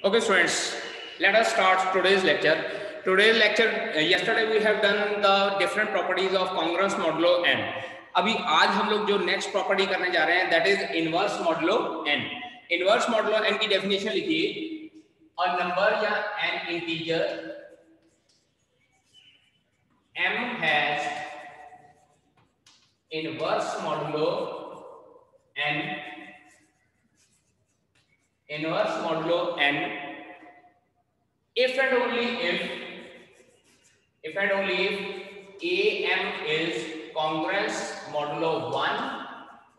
Okay, students, let us start today's lecture. Yesterday we have done the different properties of congruence modulo n. अभी आज हम लोग जो next property करने जा रहे हैं that is inverse modulo n. Inverse modulo n की डेफिनेशन लिखिए, अ नंबर या N integer m has inverse modulo n if and only if am is congruence modulo 1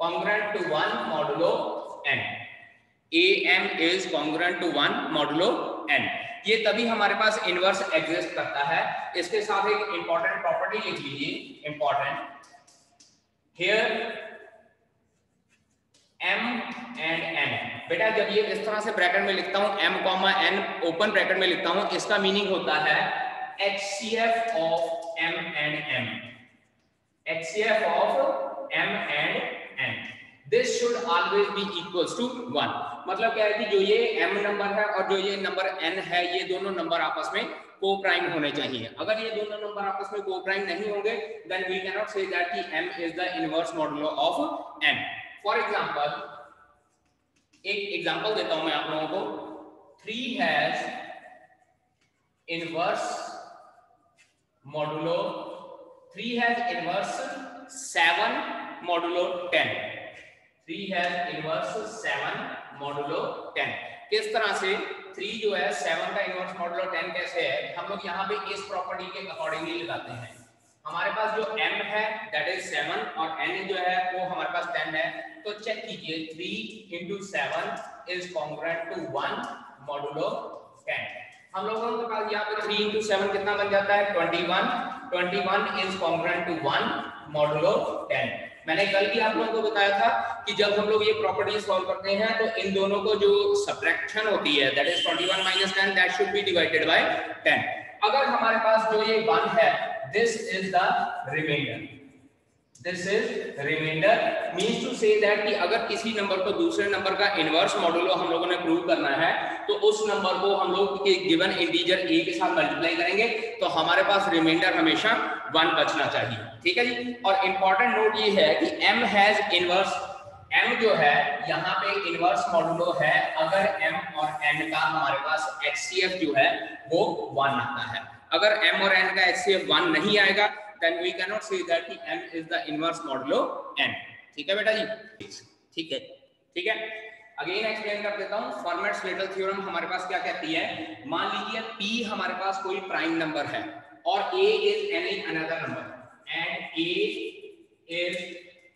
congruent to 1 modulo n. am is congruent to 1 modulo n. ये तभी हमारे पास inverse exist करता है। इसके साथ एक इंपॉर्टेंट प्रॉपर्टी लिख लीजिए, important, here m and n। बेटा जब ये इस तरह से ब्रैकेट में लिखता हूं m, n ओपन ब्रैकेट में लिखता हूं, इसका मीनिंग होता है HCF of m and n। HCF of m and n, this should always be equals to 1। मतलब क्या है कि जो ये m नंबर है और जो ये नंबर n है, ये दोनों नंबर आपस में को प्राइम होने चाहिए। अगर ये दोनों नंबर आपस में को प्राइम नहीं होंगे then we can not say that कि m is the inverse modulo of n। For example, एक एग्जांपल देता हूं मैं आप लोगों को। 3 has inverse modulo 7 modulo 10। 3 has inverse 7 modulo 10। किस तरह से 3 जो है 7 का इनवर्स मॉडुलो 10 कैसे है, हम लोग यहाँ पे इस प्रॉपर्टी के अकॉर्डिंगली लगाते हैं। हमारे पास जो m है दैट इज 7 और n जो है वो हमारे पास 10 है। तो चेक कीजिए, 3 into 7 is congruent to 1 modulo 10। हम लोगों के पास यहाँ पे 3 into 7 कितना बन जाता है, 21। 21 is congruent to 1 modulo 10। मैंने कल भी आप लोगों को बताया था कि जब हम लोग ये प्रॉपर्टी सॉल्व करते हैं तो इन दोनों को जो सब्ट्रैक्शन होती है that is 21 minus 10 that should B divided by 10। अगर हमारे पास जो ये 1 है, this is the remainder। This is remainder means to say that कि अगर किसी नंबर को दूसरे नंबर का इनवर्स मॉडुलो हम लोगों ने प्रूव करना है तो उस नंबर को हम लोग के गिवन इंटीजर a के साथ मल्टीप्लाई करेंगे तो हमारे पास रिमाइंडर हमेशा 1 बचना चाहिए। ठीक है जी। और इंपॉर्टेंट नोट ये है कि m हैज इनवर्स, m जो है यहाँ पे इनवर्स मॉडुलो है अगर m और n का हमारे पास HCF जो है वो 1 आता है। अगर m और n का HCF 1 नहीं आएगा then we cannot say that m is the inverse modulo n। ठीक है बेटा जी, ठीक है, ठीक है। अगेन एक्सप्लेन कर देता हूं। फॉर्मेट-स्लेटल थ्योरम हमारे पास क्या कहती है, मान लीजिए p हमारे पास कोई प्राइम नंबर है और a is any another number and a is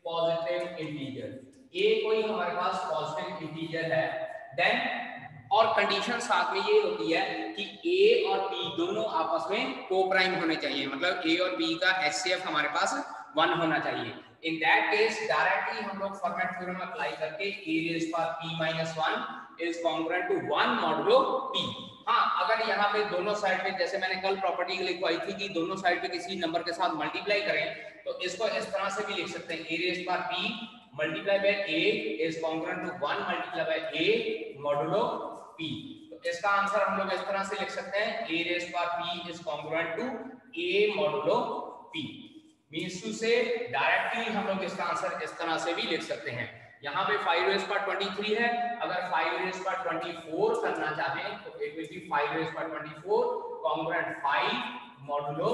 positive integer। a कोई हमारे पास पॉजिटिव इंटीजर है देन, और कंडीशन साथ में ये होती है कि a और b दोनों आपस में को प्राइम होने चाहिए। मतलब a और b का HCF हमारे पास 1 होना चाहिए। इन दैट केस डायरेक्टली हम लोग फॉर्मेट थ्योरम अप्लाई करके a raise power p minus 1 is congruent to 1 modulo p। हाँ, अगर यहाँ पे दोनों साइड पे, जैसे मैंने कल प्रॉपर्टी लिखवाई थी कि दोनों साइड पे किसी नंबर के साथ मल्टीप्लाई करें तो इसको इस तरह से भी लिख सकते हैं, a raise power p multiply by a is congruent to 1 multiply by a modulo p। तो इसका आंसर हम लोग इस तरह से लिख सकते हैं, a raise power p is congruent to a modulo p। Means to say directly हम लोग इसका आंसर इस तरह से भी लिख सकते हैं। यहाँ पे 5 रेज़ पावर 23 है, अगर 5 रेज़ पावर 24 करना चाहें तो it will be 5 rays power 24 congruent 5 modulo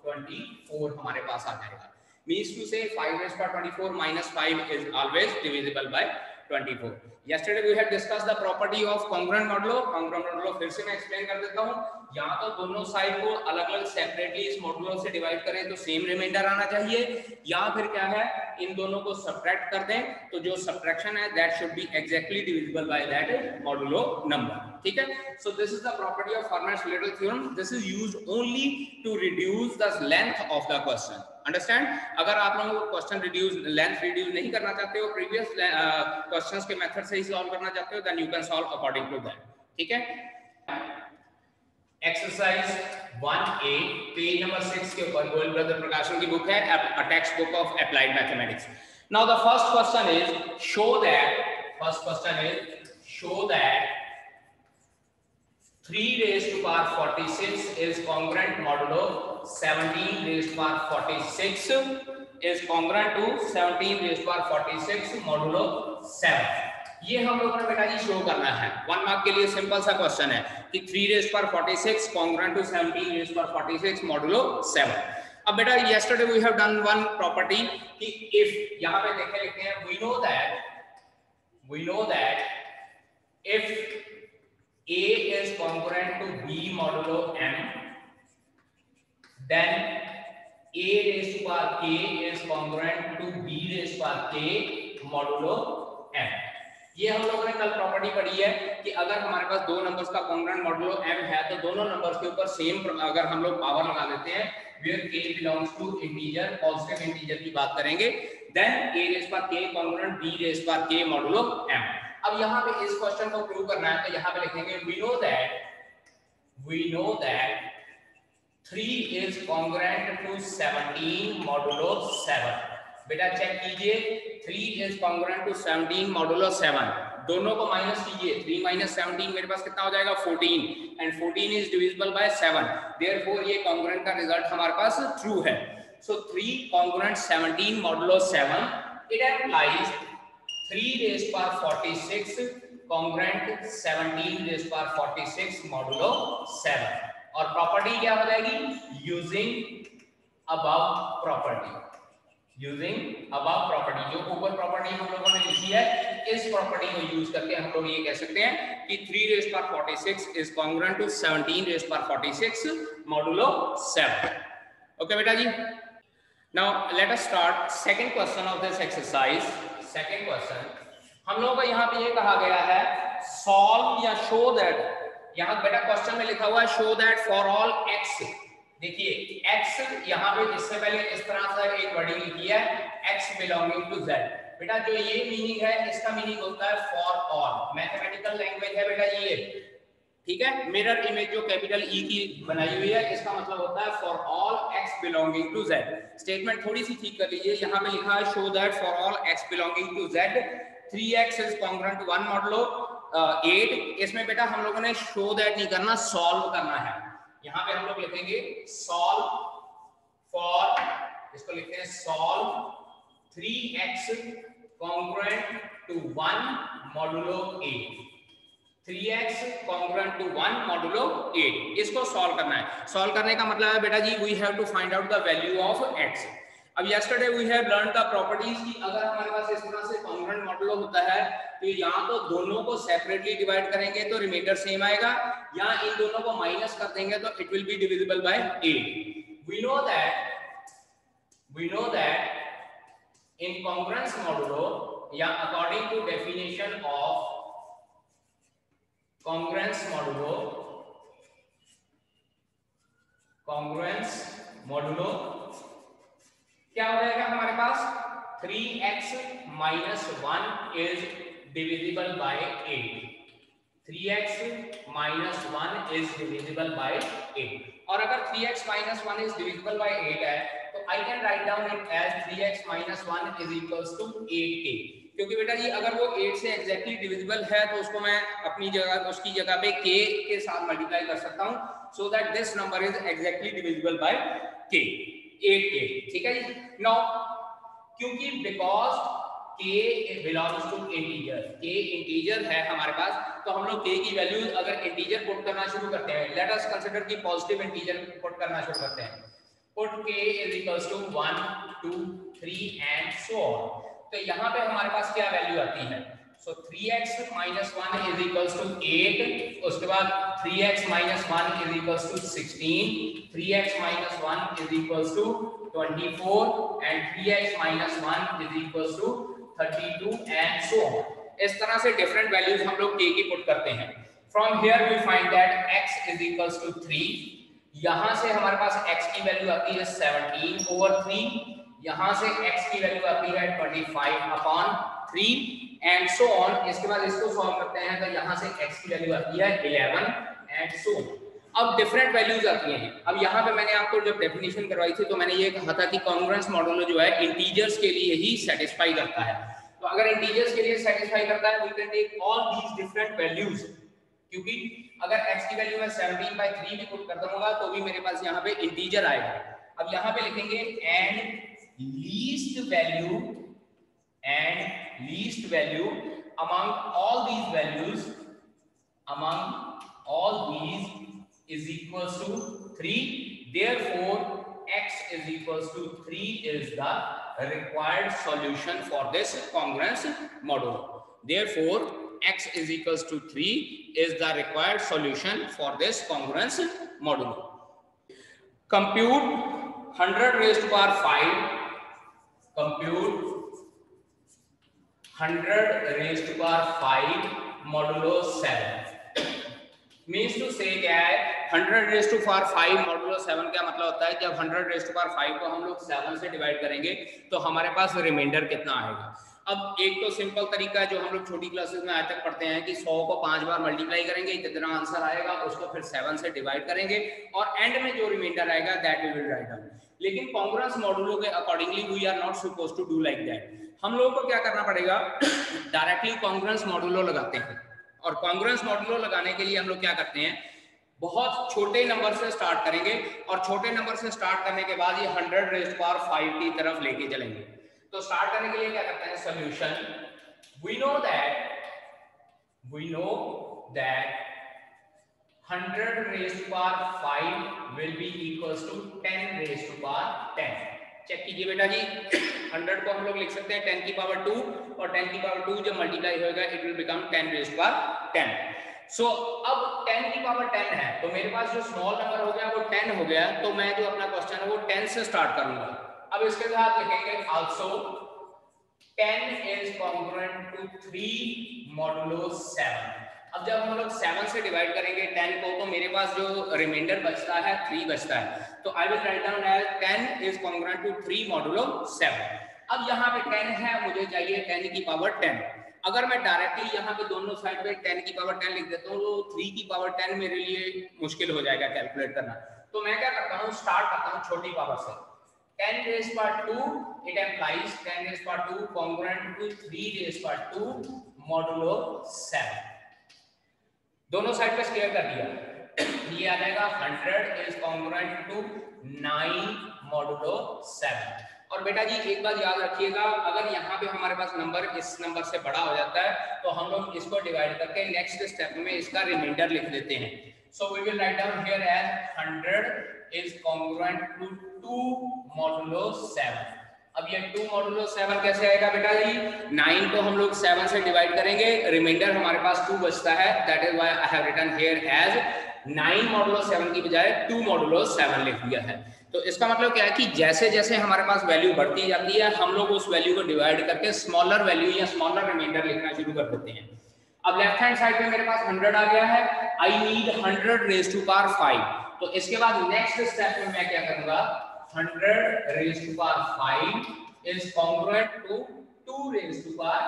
24 हमारे पास आ जाएगा। मींस टू से 5 rays power 24 minus 5 is always divisible by 24। Yesterday we had discussed the property of congruent modulo। congruent modulo फिर से मैं एक्सप्लेन कर देता हूँ। यहाँ तो दोनों साइड को अलग-अलग सेपरेटली इस मॉडुलो से डिवाइड करें तो सेम रिमाइंडर आना चाहिए, या फिर क्या है इन दोनों को सब्ट्रैक्ट कर दें तो जो सब्ट्रैक्शन है that should be exactly divisible by that modulo number. ठीक है। So this is the property of Fermat's little theorem. This is used only to reduce the length of the question. Understand? अगर आप लोगों को क्वेश्चन लेंथ रिड्यूस नहीं करना चाहते हो, प्रीवियस क्वेश्चंस के मेथड से ही सॉल्व करना चाहते हो, then you can solve according to that. ठीक है। एक्सरसाइज 1A पेज नंबर 6 के ऊपर गोयल ब्रदर प्रकाशन की बुक है, a text book of applied mathematics. Now the first question is show that 3 raised to power 46 is congruent modulo 17 raised to power 46 is congruent to 17 raised to power 46 modulo 7। ये हम लोगों ने बेटा जी show करना है। 1 mark के लिए simple सा क्वेश्चन है कि 3 raised to power 46 congruent to 17 raised to power 46 modulo 7। अब बेटा yesterday we have done one property कि if यहाँ पे देखें लिखते हैं we know that if A is congruent to B modulo M, then A raised to power K is congruent to B raised to power K modulo M। ये हम लोगों ने कल प्रॉपर्टी पढ़ी है कि अगर हमारे पास दो नंबर्स का कॉन्ग्रुएंट मॉडुलो m है तो दोनों नंबर्स के ऊपर सेम अगर हम लोग पावर लगा देते हैं where k belongs to integer, positive integer की बात करेंगे, then a raised पर k congruent b raised पर k modulo m। अब यहाँ पे इस क्वेश्चन को प्रूव करना है तो यहाँ पे लिखेंगे we know that 3 is congruent to 17 modulo 7। बेटा चेक कीजिए 3 is congruent to 17 modulo 7, दोनों को माइनस कीजिए, 3 minus 17 मेरे पास कितना हो जाएगा 14 and 14 is divisible by 7, therefore ये congruent का रिजल्ट हमारे पास ट्रू है। So 3 congruent 17 modulo 7, it implies 3 raised to power 46 congruent 17 raised to power 46 modulo 7। और प्रॉपर्टी क्या हो जाएगी यूजिंग अबव प्रॉपर्टी, जो ऊपर प्रॉपर्टी हम लोगों ने लिखी है इस प्रॉपर्टी को यूज करके हम लोग ये कह सकते हैं कि 3 raised to power 46 is congruent to 17 raised to power 46 modulo 7। Okay बेटा जी, now let us start second question of this exercise. Second question हम लोगों को यहाँ पे ये कहा गया है सॉल्व या शो दैट, यहाँ बेटा क्वेश्चन में लिखा हुआ है show that for all x। देखिए x यहाँ पे इससे पहले इस तरह से एक वर्डिंग लिखी है x बिलोंगिंग टू z। बेटा जो ये मीनिंग है इसका मीनिंग होता है फॉर ऑल, मैथमेटिकल लैंग्वेज है बेटा ये, ठीक है। मिरर इमेज जो कैपिटल E की बनाई हुई है इसका मतलब होता है for all x belonging to z। Statement थोड़ी सी ठीक कर लीजिए, यहाँ पे लिखा है show that for all x belonging to z 3x is congruent to 1 modulo 8। इसमें बेटा हम लोगों ने शो दैट नहीं करना, सॉल्व करना है। यहाँ पे हम लोग लिखेंगे सॉल्व फॉर, इसको लिखते हैं solve 3x congruent to 1 modulo 8। 3x congruent to 1 modulo 8, इसको सॉल्व करना है। सॉल्व करने का मतलब है बेटा जी we have to find out the value of x। अब yesterday we have learned the properties कि अगर हमारे पास इस तरह से कॉन्ग्रुएंट मॉडुलो होता है तो यहाँ तो दोनों को सेपरेटली डिवाइड करेंगे तो रिमाइंडर सेम आएगा, यहाँ इन दोनों को माइनस कर देंगे तो it will be divisible by 8। we know that in congruence modulo या according to definition of congruence modulo क्या हो जाएगा हमारे पास 3x minus 1 is divisible by 8। 3x minus 1 is divisible by 8। और अगर 3x minus 1 is divisible by 8 है तो I can write down it as 3x minus 1 is equals to 8k। क्योंकि बेटा जी अगर वो 8 से एग्जैक्टली डिविजिबल है तो उसको मैं अपनी जगह उसकी जगह पे k के साथ मल्टीप्लाई कर सकता हूँ, so that this number is exactly divisible by k, 8k, ठीक है जी। नाउ क्योंकि because k belongs to integer, k integer है हमारे पास तो हम लोग k की वैल्यू अगर इंटीजर पुट करना शुरू करते हैं, लेट अस कंसीडर कि पॉजिटिव इंटीजर पुट करना शुरू करते हैं, put k is equals to 1 2 3 and so on. तो यहाँ पे हमारे पास क्या वैल्यू आती है, सो 3x minus 1 is equals to 8, उसके बाद 3x minus 1 is equals to 16, 3x minus 1 is equals to 24 and 3x minus 1 is equals to 32 and so on। इस तरह से डिफरेंट वैल्यूज हम लोग k की पुट करते हैं। From here we find that x is equals to 3, यहाँ से हमारे पास x की वैल्यू आती है 17/3, यहाँ से x की वैल्यू आती है 25/3 एंड सो ऑन। इसके बाद इसको सॉल्व करते हैं तो यहाँ से x की वैल्यू आती है 11 एंड सो ऑन। अब डिफरेंट वैल्यूज आती हैं। अब यहाँ पे मैंने आपको जब डेफिनेशन करवाई थी तो मैंने ये कहा था कि कॉन्ग्रुएंस मॉडुलो जो है इंटीजर्स के लिए ही सेटिस्फाई करता है। तो अगर इंटीजर्स के लिए सेटिस्फाई करता है we can take all these different values, क्योंकि अगर x की वैल्यू मैं 17/3 भी पुट कर दूंगा तो भी मेरे पास यहाँ पे इंटीजर आएगा। अब यहाँ पे लिखेंगे and least value among all these is equals to 3, therefore x is equals to 3 is the required solution for this congruence modulo. Therefore x is equals to 3 is the required solution for this congruence modulo. Compute 100 raised to power 5, compute 100 raised to power 5 modulo 7 means to से क्या है 100 raise to power 5 modulo 7 क्या मतलब होता है, जब 100 raise to power 5 को हम लोग 7 से डिवाइड करेंगे तो हमारे पास रिमाइंडर कितना आएगा। अब एक तो सिंपल तरीका है जो हम लोग छोटी क्लासेस में आज तक पढ़ते हैं कि 100 को 5 बार मल्टीप्लाई करेंगे, जितना आंसर आएगा उसको फिर 7 से डिवाइड करेंगे और एंड में जो रिमाइंडर आएगा that we will write down. लेकिन कॉन्ग्रुएंस मॉडुलो के accordingly we are not supposed to do like that. हम लोगों को क्या करना पड़ेगा, डायरेक्टली कॉन्ग्रुएंस मॉडुलो लगाते हैं और कॉन्ग्रुएंस मॉडुलो लगाने के लिए हम लोग क्या करते हैं, बहुत छोटे नंबर से स्टार्ट करेंगे और छोटे नंबर से स्टार्ट करने के बाद ये 100 रेज़ टू पावर 5 की तरफ लेके चलेंगे। तो स्टार्ट करने के लिए क्या करते हैं, solution we know that 100 raise to power 5 will be equals to 10 raise to power 10। Check कीजिए बेटा जी, 100 को हम लोग लिख सकते हैं 10 की पावर 2 और 10 की पावर 2 जब मल्टीप्लाई होगा it will become 10 raise to power 10। So अब 10 की पावर 10 है तो मेरे पास जो स्मॉल नंबर हो गया वो 10 हो गया, तो मैं जो अपना क्वेश्चन है वो 10 से स्टार्ट करूंगा। अब इसके साथ लिखेंगे also 10 is congruent to 3 modulo 7। अब जब हम लोग 7 से डिवाइड करेंगे 10 को तो मेरे पास जो रिमाइंडर बचता है 3 बचता है, तो I will write down as 10 is congruent to 3 modulo 7। अब यहाँ पे 10 है, मुझे चाहिए 10 की पावर 10। अगर मैं डायरेक्टली यहाँ पे दोनों साइड पे 10 की पावर 10 लिख देता हूँ तो 3 की पावर 10 मेरे लिए मुश्किल हो जाएगा कैलकुलेट करना। तो मैं क्या करता हूँ, स्टार्ट करता हूँ छोटी पावर से। 10 raise power 2 it implies 10 raise power 2 congruent to 3 raise power 2 modulo 7। दोनों साइड पे स्क्वायर कर दिया, ये आ जाएगा 100 इज कॉन्ग्रुएंट टू 9 मॉडुलो 7। और बेटा जी एक बात याद रखिएगा, अगर यहाँ पे हमारे पास नंबर इस नंबर से बड़ा हो जाता है तो हम लोग इसको डिवाइड करके नेक्स्ट स्टेप में इसका रिमाइंडर लिख देते हैं। So we will write down here as 100 is congruent to 2 modulo 7। अब ये 2 मॉडुलो 7 कैसे आएगा बेटा जी, 9 को हम लोग 7 से डिवाइड करेंगे, रिमाइंडर हमारे पास 2 बचता है, that is why I have written here as 9 modulo 7 की बजाय 2 मॉडुलो 7 लिख दिया है। तो इसका मतलब क्या है कि जैसे जैसे हमारे पास वैल्यू बढ़ती जाती है हम लोग उस वैल्यू को डिवाइड करके स्मॉलर वैल्यू या स्मॉलर रिमाइंडर लिखना शुरू कर देते हैं। अब लेफ्ट हैंड साइड पे मेरे पास 100 आ गया है, I need 100 raise to power 5। तो इसके बाद नेक्स्ट स्टेप में मैं क्या करूंगा, 100 raise to power 5 is congruent to 2 raise to power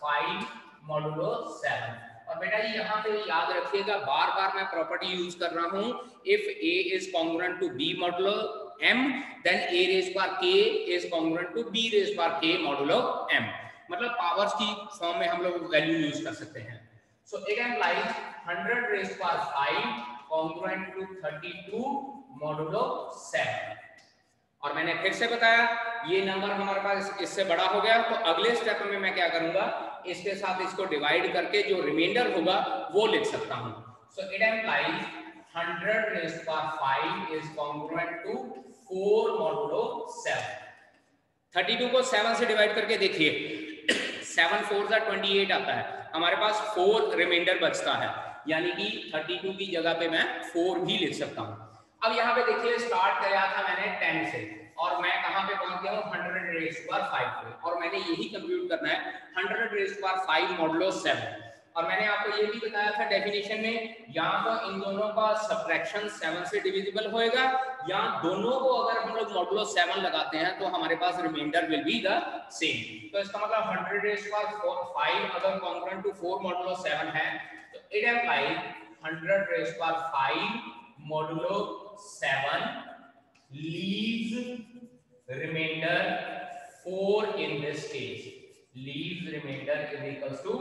5 modulo 7। और बेटा जी यहाँ पे याद रखिएगा, बार बार मैं प्रॉपर्टी यूज कर रहा हूँ, if a is congruent to b modulo m then a raise power k is congruent to b raise power k modulo m। मतलब पावर्स की फॉर्म में हम लोग वैल्यू यूज कर सकते हैं। So it implies 100 raise power 5 congruent to 32 modulo 7। और मैंने फिर से बताया ये नंबर हमारे पास इससे बड़ा हो गया, तो अगले स्टेप में मैं क्या करूंगा, इसके साथ इसको डिवाइड करके जो रिमाइंडर होगा वो लिख सकता हूं। So it implies 100 raise to power 5 is congruent to 4 modulo 7। 32 को 7 से डिवाइड करके देखिए 7 4 जा 28 आता है, हमारे पास 4 रिमाइंडर बचता है, यानी कि 32 की जगह पे मैं 4 भी लिख सकता हूं। अब यहाँ पे देखिए स्टार्ट किया था मैंने 10 से और मैं कहाँ पे पहुंच गया हूँ 100 रेज़ टू पावर 5 पे, और मैंने यही कंप्यूट करना है 100 रेज़ टू पावर 5 मॉडुलो 7। और मैंने आपको ये भी बताया था डेफिनेशन में, या तो इन दोनों का सब्ट्रैक्शन 7 से डिविजिबल होएगा या दोनों को अगर हम लोग मॉडुलो 7 लगाते हैं तो हमारे पास remainder will be the same. तो इसका मतलब 100 रेज़ टू पावर 5 अगर कॉन्ग्रुएंट टू 4 मॉडुलो 7 है तो it implies 100 raise to power 5 modulo 7 leaves remainder 4 in this case, leaves remainder is equals to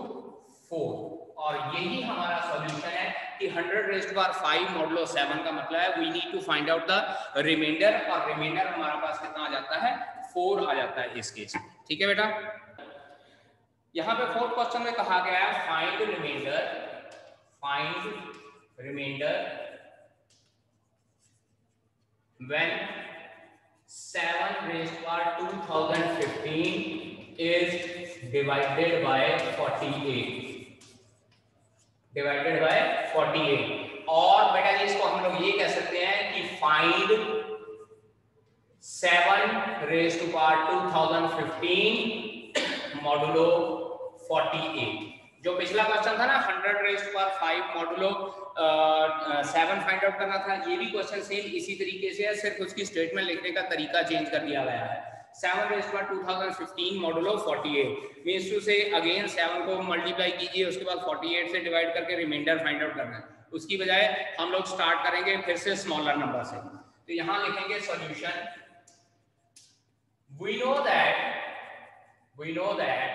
4। और यही हमारा सॉल्यूशन है कि 100⁵ मॉडुलो 7 का मतलब है we need to find out the remainder, और रिमाइंडर हमारे पास कितना आ जाता है 4 आ जाता है इस केस में। ठीक है बेटा, यहाँ पे 4th क्वेश्चन में कहा गया है find reminder when 7⁵2015 is divided by 48 और बेटा जी इसको हम लोग ये कह सकते हैं कि फाइंड 7⁵2015 मॉडुलो 48। जो पिछला क्वेश्चन था ना 100⁵ मॉडुलो 7 फाइंड आउट करना था, ये भी क्वेश्चन सेम इसी तरीके से है, सिर्फ उसकी स्टेटमेंट लिखने का तरीका चेंज कर दिया गया है। 7⁵2015 मॉडुलो 48 मींस टू से अगेन 7 को मल्टीप्लाई कीजिए, उसके बाद 48 से डिवाइड करके रिमाइंडर फाइंड आउट करना है। उसकी बजाय हम लोग स्टार्ट करेंगे फिर से स्मॉलर नंबर से। तो यहां लिखेंगे solution, we know that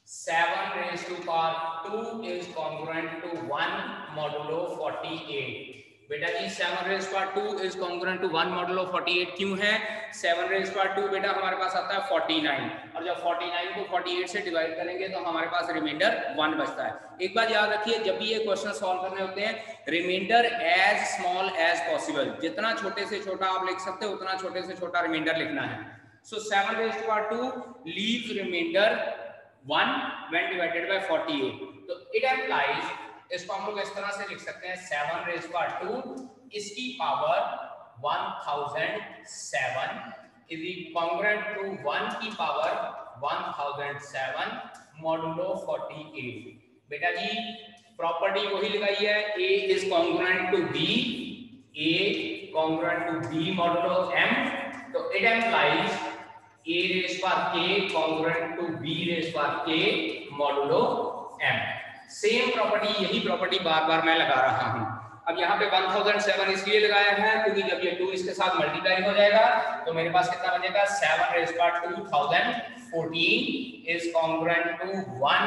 7⁵2 is congruent to 1 modulo 48। बेटा जी 7⁵2 is congruent to 1 modulo 48 क्यों है? 7⁵2 बेटा हमारे पास आता है 49, और जब 49 को 48 से डिवाइड करेंगे तो हमारे पास रिमाइंडर 1 बचता है। एक बात याद रखिए, जब भी ये क्वेश्चन सॉल्व करने होते हैं remainder as small as possible, जितना छोटे से छोटा आप लिख सकते हो उतना छोटे से छोटा रिमाइंडर लिखना है। सो 7⁵2 leaves reminder 1 when divided by 48। तो इट एम्प्लाइज, इसको हम लोग इस तरह से लिख सकते हैं 7⁵2 इसकी पावर 1007 is congruent to 1 की पावर 1007 मॉडुलो 48। बेटा जी प्रॉपर्टी वही लगाई है, A is congruent to B modulo M। तो it implies A⁵k congruent to B⁵k modulo M। Same property, यही प्रॉपर्टी बार बार मैं लगा रहा हूं। अब यहाँ पे 1007 इसलिए लगाया है क्योंकि जब ये 2 इसके साथ मल्टीप्लाई हो जाएगा तो मेरे पास कितना बचेगा 7⁵2014 is congruent to 1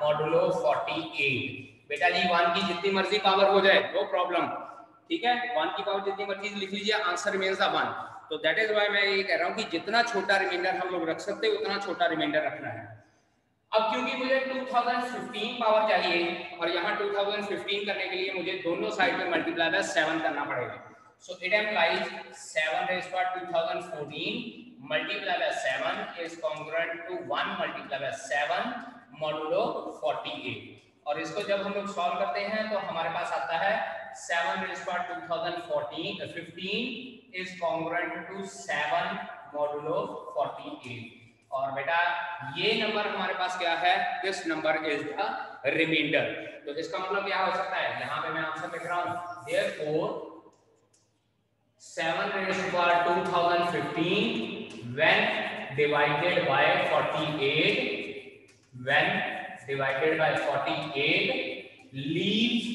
मॉडुलो 48। बेटा जी 1 की जितनी मर्जी पावर हो जाए नो प्रॉब्लम, ठीक है, 1 की पावर जितनी मर्जी लिख लीजिए, आंसर रिमेन्स द 1। तो दैट इज व्हाई मैं ये कह रहा हूं कि जितना छोटा रिमाइंडर हम लोग रख सकते हैं उतना छोटा रिमाइंडर रखना है। अब क्योंकि मुझे 2015 पावर चाहिए और यहाँ 2015 करने के लिए मुझे दोनों साइड में मल्टीप्लाई बाय 7 करना पड़ेगा। So it implies 7⁵2014 multiply by 7 is congruent to 1 multiply by 7 modulo 48। और इसको जब हम लोग सॉल्व करते हैं तो हमारे पास आता है 7⁵2015 is congruent to 7 modulo 48। और बेटा ये नंबर हमारे पास क्या है? This number is the remainder. तो इसका मतलब क्या हो सकता है? यहाँ पे मैं आंसर लिख रहा हूँ, therefore 7⁵2015 when divided by 48 leaves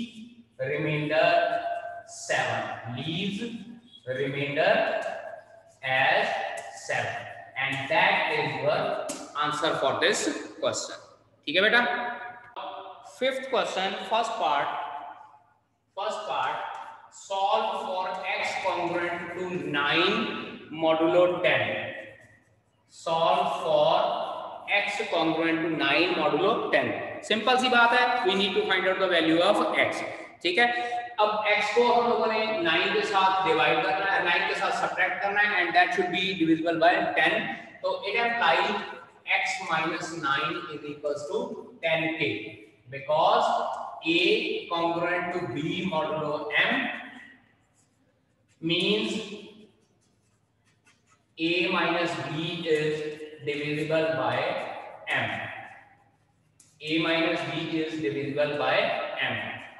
remainder 7, leaves remainder as 7, and that is your answer for this question। ठीक है बेटा। 5th question, first part solve for x congruent to 9 modulo 10। solve for x congruent to 9 modulo 10। Simple सी बात है, we need to find out the value of x। ठीक है, अब x को हम लोगों ने 9 के साथ डिवाइड करना है, 9 के साथ सब्ट्रैक्ट करना है, and that should be divisible by 10। तो it implies x minus 9 is equals to 10k because a congruent to b modulo m means a minus b is divisible by m। a minus b is divisible by m।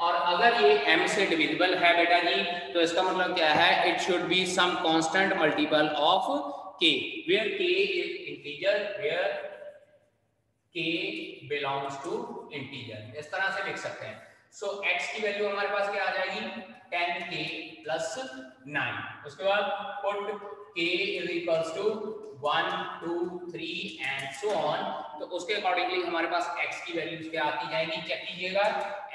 और अगर ये m से divisible है बेटा जी तो इसका मतलब क्या है? It should be some constant multiple of k where k is integer, where k belongs to integer। इस तरह से लिख सकते हैं। सो x की वैल्यू हमारे पास क्या आ जाएगी? 10k plus 9। उसके बाद put k is equals to 1 2 3 and so on, तो उसके अकॉर्डिंगली हमारे पास x की वैल्यूज क्या आती जाएंगी, चेक कीजिएगा।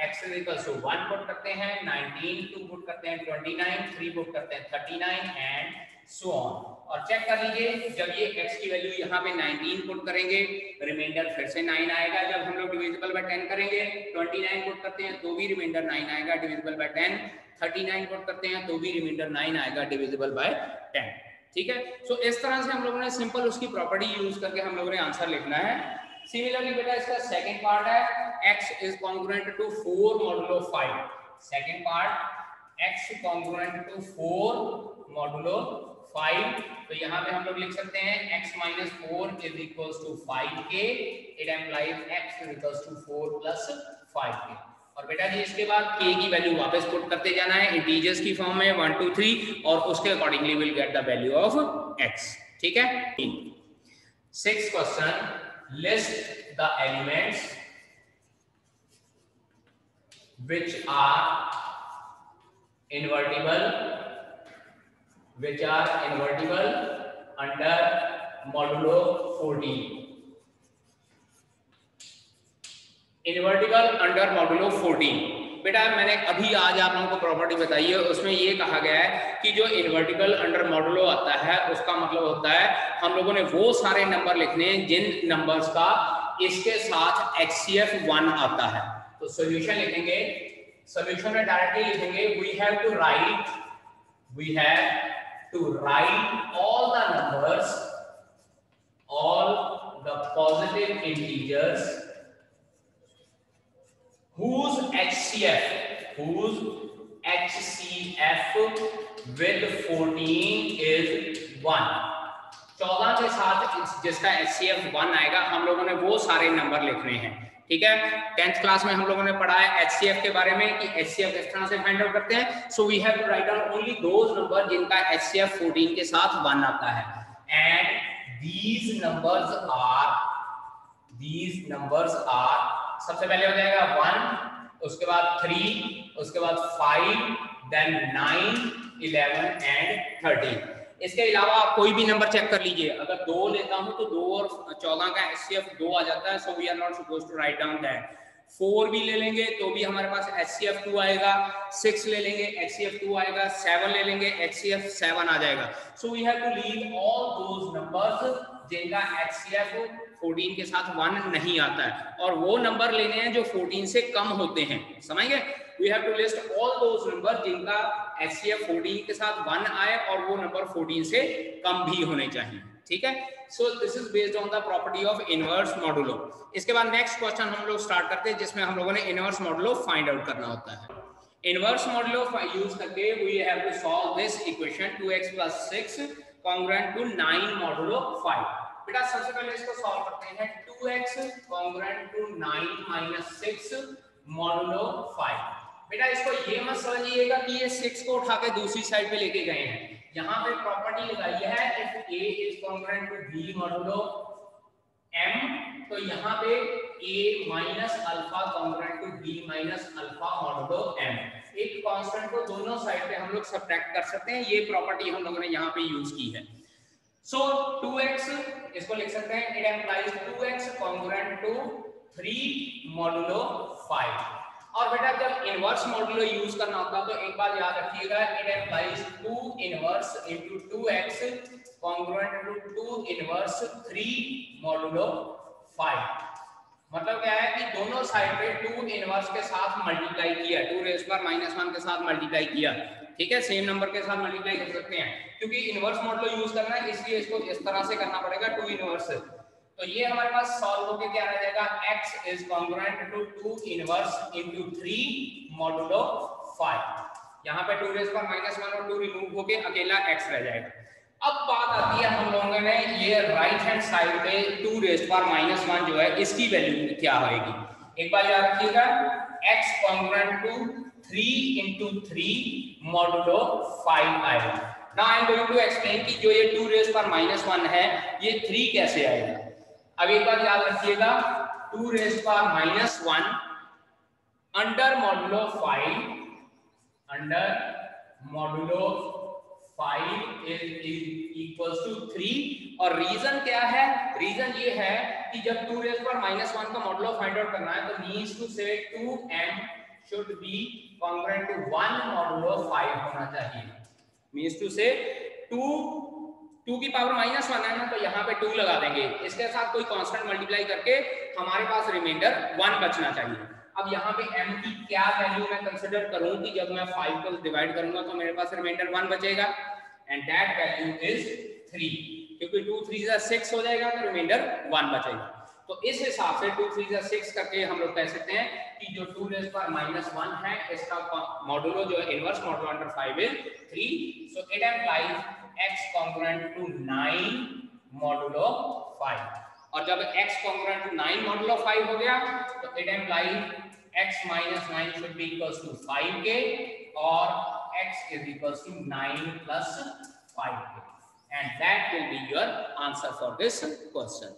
x is equals to 1 put करते हैं, 19, 2 पुट करते हैं 29, 3 पुट करते हैं 39 एंड सो ऑन। और चेक कर लीजिए, जब ये x की वैल्यू यहाँ पे 19 पुट करेंगे, रिमाइंडर फिर से 9 आएगा। जब हम लोग डिविजिबल बाय 10 करेंगे, 29 पुट करते हैं तो भी रिमाइंडर 9 आएगा डिविजिबल बाय 10, 39 पुट करते हैं तो भी रिमाइंडर 9 आएगा डिविजिबल बाय 10। ठीक है, सो इस तरह से हम लोगों ने सिंपल उसकी प्रॉपर्टी यूज करके हम लोगों ने आंसर लिखना है। सिमिलरली बेटा इसका सेकंड पार्ट है, x is congruent to 4 modulo 5। Second part, x congruent to 4 modulo 5, तो यहाँ पे हम लोग लिख सकते हैं x minus 4 is equals to 5k, it implies x is equals to 4 plus 5k। और बेटा जी इसके बाद k की वैल्यू वापस पुट करते जाना है इंटीजर्स की फॉर्म में 1 2 3, और उसके accordingly will get the value of x। ठीक है, 6th question, list the elements which are invertible under modulo 14। Invertible under modulo 14। बेटा मैंने अभी आज आप लोगों को प्रॉपर्टी बताई है, उसमें ये कहा गया है कि जो इन्वर्टिबल अंडर मॉडुलो आता है उसका मतलब होता है हम लोगों ने वो सारे नंबर लिखने हैं जिन नंबर्स का इसके साथ HCF 1 आता है। तो सॉल्यूशन लिखेंगे, सॉल्यूशन में डायरेक्टली लिखेंगे we have to write all the numbers, all the positive integers whose HCF with 14 is 1। 14 के साथ जिसका HCF 1 आएगा हम लोगों ने वो सारे नंबर लिखने हैं। ठीक है, 10th क्लास में हम लोगों ने पढ़ा है HCF के बारे में कि HCF किस तरह से फाइंड आउट करते हैं। So we have to write down only those number जिनका HCF 14 के साथ 1 आता है, एंड these numbers are सबसे पहले हो जाएगा 1, उसके बाद 3, उसके बाद 5, देन 9, 11 एंड 13। इसके अलावा आप कोई भी नंबर चेक कर लीजिए, अगर 2 लेता हूं तो 2 और 14 का HCF 2 आ जाता है, so we are not supposed to write down that. 4 भी ले लेंगे तो भी हमारे पास HCF 2 आएगा, 6 ले लेंगे HCF 2 आएगा, 7 ले लेंगे HCF 7 आ जाएगा। So we have to leave all those numbers जिनका HCF 14 के साथ 1 नहीं आता है, और वो नंबर लेने हैं जो 14 से कम होते हैं। समझेंगे, we have to list all those numbers जिनका HCF 14 के साथ 1 आए और वो नंबर 14 से कम भी होने चाहिए। ठीक है, so this is based on the property of inverse modulo। इसके बाद नेक्स्ट क्वेश्चन हम लोग स्टार्ट करते हैं जिसमें हम लोगों ने इनवर्स मॉडुलो फाइंड आउट करना होता है। इनवर्स मॉडुलो यूज करके we have to solve this equation 2x plus 6 congruent to 9 modulo 5। बेटा सबसे पहले इसको सॉल्व करते हैं, 2x congruent to 9 minus 6 modulo 5। बेटा इसको ये मत समझिएगा कि ये 6 को उठा के दूसरी साइड पे लेके गए हैं, यहाँ पे प्रॉपर्टी लगाई है if a is congruent to b modulo m, तो यहाँ पे a minus alpha congruent to b minus alpha modulo m। एक कांस्टेंट को दोनों साइड पे हम लोग सब्ट्रैक्ट कर सकते हैं, ये प्रॉपर्टी हम लोगों ने यहाँ पे यूज की है। सो 2x इसको लिख सकते हैं, it implies 2x congruent to 3 modulo 5। और बेटा जब इनवर्स मॉडुलो यूज करना होता है तो एक बात याद रखिएगा, it implies 2 inverse into 2x congruent to 2 inverse 3 modulo 5। मतलब क्या है कि दोनों साइड पे 2 इनवर्स के साथ मल्टीप्लाई किया, 2 रेज़ पर -1 के साथ मल्टीप्लाई किया। ठीक है, सेम नंबर के साथ मल्टीप्लाई कर सकते हैं, क्योंकि इनवर्स मॉडुलो यूज करना है इसलिए इसको इस तरह से करना पड़ेगा 2 इनवर्स। तो ये हमारे पास सॉल्व होके क्या रह जाएगा, x is congruent to 2 inverse into 3 modulo 5। यहाँ पे 2 रेज़ पर -1 और 2 रिमूव होके अकेला x रह जाएगा। अब बात आती है हम लोगों ने ये राइट हैंड साइड पे 2 रेज़ पर -1 जो है इसकी वैल्यू क्या होगी। एक बार याद रखिएगा, x congruent to 3 into 3 modulo 5 आएगा। Now I am going to explain कि जो ये 2 रेज़ पर -1 है ये 3 कैसे आएगा। अब एक बात याद रखिएगा, 2 रेज़ पर -1 under modulo 5 5 is equals to 3। और रीजन क्या है? रीजन ये है कि जब 2 रेज़ पर -1 का मॉडुलो फाइंड आउट करना है तो मींस टू से 2m should be congruent to 1 modulo 5 होना चाहिए। मींस टू से 2 की पावर -1 है ना, तो यहाँ पे 2 लगा देंगे, इसके साथ कोई कांस्टेंट मल्टीप्लाई करके हमारे पास रिमाइंडर 1 बचना चाहिए। अब यहाँ पे m की क्या वैल्यू मैं कंसीडर करूं कि जब मैं 5 को डिवाइड करूंगा तो मेरे पास रिमाइंडर 1 बचेगा, एंड दैट वैल्यू इज 3, क्योंकि 2 3 6 हो जाएगा तो रिमाइंडर 1 बचेगा। तो इस हिसाब से 2 3 6 करके हम लोग कह सकते हैं कि जो 2 रेज़ पर -1 है इसका मॉडुलो जो inverse modulo under 5 is 3। So it implies x congruent to 9 modulo 5। और जब x congruent to 9 modulo 5 हो गया तो it implies x minus 9 should be equals to 5k और x is equals to 9 plus 5k, and that will be your answer for this question।